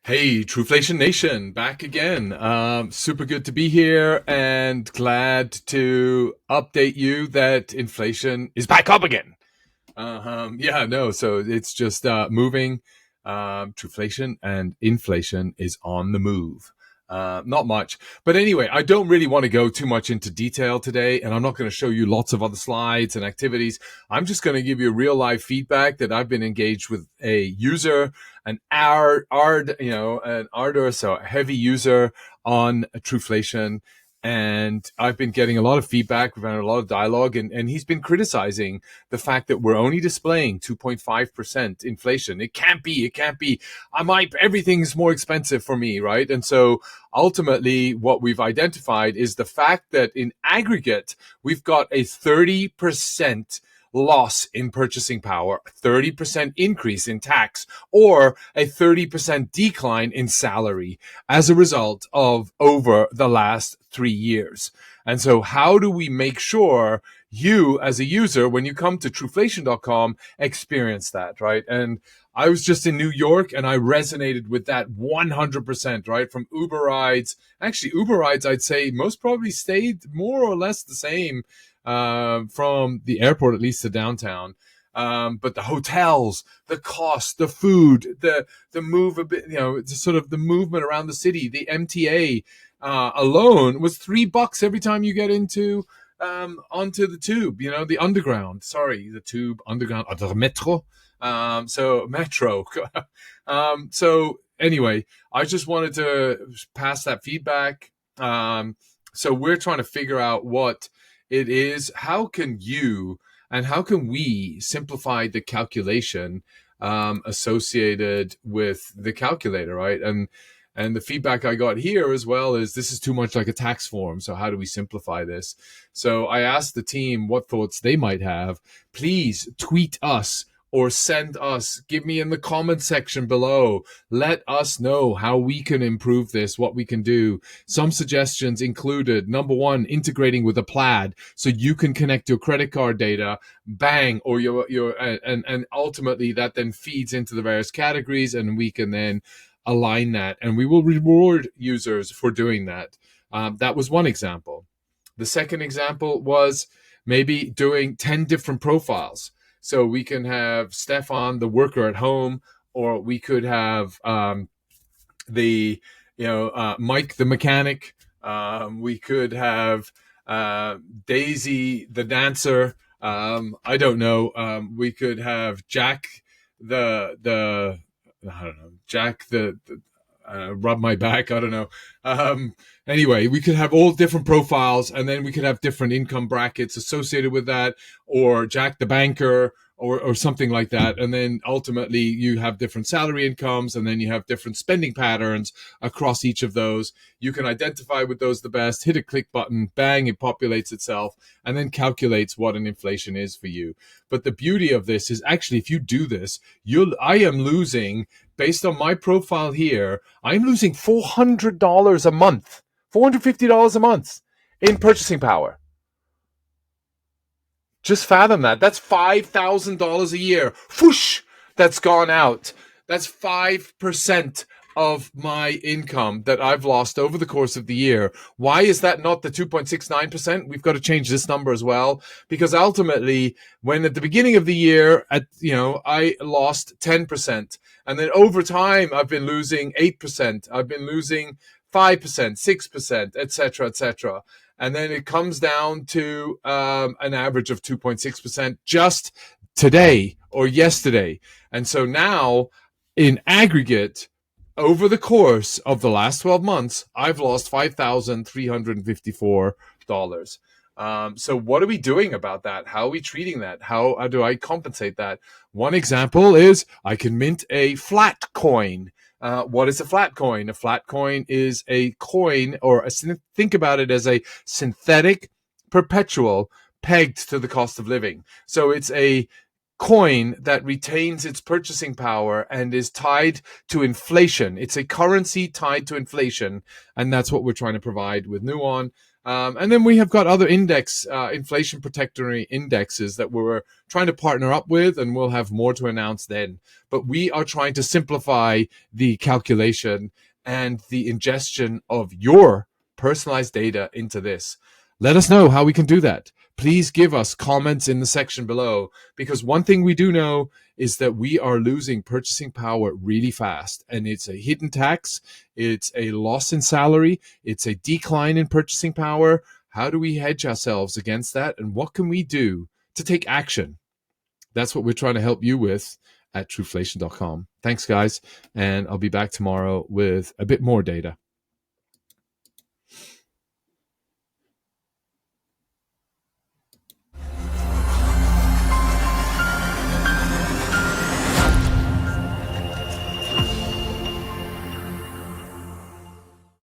Hey, Truflation Nation, back again. Super good to be here and glad to update you that inflation is back up again. Yeah, no, so it's just moving. Truflation and inflation is on the move. Not much. But anyway, I don't really want to go too much into detail today, and I'm not going to show you lots of other slides and activities. I'm just going to give you real life feedback that I've been engaged with a user, an ardor, so a heavy user on Truflation. And I've been getting a lot of feedback. We've had a lot of dialogue, and he's been criticizing the fact that we're only displaying 2.5% inflation. It can't be. Everything's more expensive for me, right? And so ultimately, what we've identified is the fact that in aggregate, we've got a 30% loss in purchasing power, a 30% increase in tax, or a 30% decline in salary as a result of over the last 3 years. And so how do we make sure you as a user, when you come to truflation.com, experience that, right? And I was just in New York and I resonated with that 100%, right? From Uber rides. Actually, Uber rides, I'd say most probably stayed more or less the same from the airport, at least to downtown. But the hotels, the cost, the food, the move a bit, sort of the movement around the city, the MTA alone was $3 every time you get into onto the tube, the underground. Sorry, the tube, underground, the metro. So metro. So anyway, I just wanted to pass that feedback. So we're trying to figure out what it is. How can we simplify the calculation associated with the calculator, right? And the feedback I got here as well is this is too much like a tax form. So how do we simplify this? So I asked the team what thoughts they might have. Please tweet us or send us, give me in the comment section below. Let us know how we can improve this, what we can do. Some suggestions included, number one, integrating with a Plaid so you can connect your credit card data, bang, or and ultimately that then feeds into the various categories and we can then align that. And we will reward users for doing that. That was one example. The second example was maybe doing 10 different profiles. So we can have Stefan, the worker at home, or we could have Mike, the mechanic. We could have Daisy, the dancer. I don't know. We could have Jack, I don't know, Jack the rub my back. I don't know. Anyway, we could have all different profiles, and then we could have different income brackets associated with that, or Jack the banker, or something like that. And then ultimately you have different salary incomes, and then you have different spending patterns across each of those. You can identify with those the best, hit a click button, bang, it populates itself, and then calculates what an inflation is for you. But the beauty of this is actually, if you do this, I am losing, based on my profile here, I'm losing $400 a month, $450 a month in purchasing power. Just fathom that. That's $5,000 a year. Whoosh! That's gone out. That's 5% of my income that I've lost over the course of the year. Why is that not the 2.69%? We've got to change this number as well, because ultimately, when at the beginning of the year, I lost 10%, and then over time, I've been losing 8%. I've been losing 5%, 6%, etc., etc. And then it comes down to an average of 2.6% just today or yesterday. And so now, in aggregate, over the course of the last 12 months, I've lost $5,354. So what are we doing about that? How are we treating that? How do I compensate that? One example is I can mint a flat coin. What is a flat coin? A flat coin is a coin, think about it as a synthetic perpetual pegged to the cost of living. So it's a coin that retains its purchasing power and is tied to inflation. It's a currency tied to inflation, and that's what we're trying to provide with Nuon. And then we have got other inflation protectory indexes that we're trying to partner up with, and we'll have more to announce then. But we are trying to simplify the calculation and the ingestion of your personalized data into this. Let us know how we can do that. Please give us comments in the section below, because one thing we do know is that we are losing purchasing power really fast, and it's a hidden tax, it's a loss in salary, it's a decline in purchasing power. How do we hedge ourselves against that, and what can we do to take action? That's what we're trying to help you with at Truflation.com. Thanks, guys, and I'll be back tomorrow with a bit more data.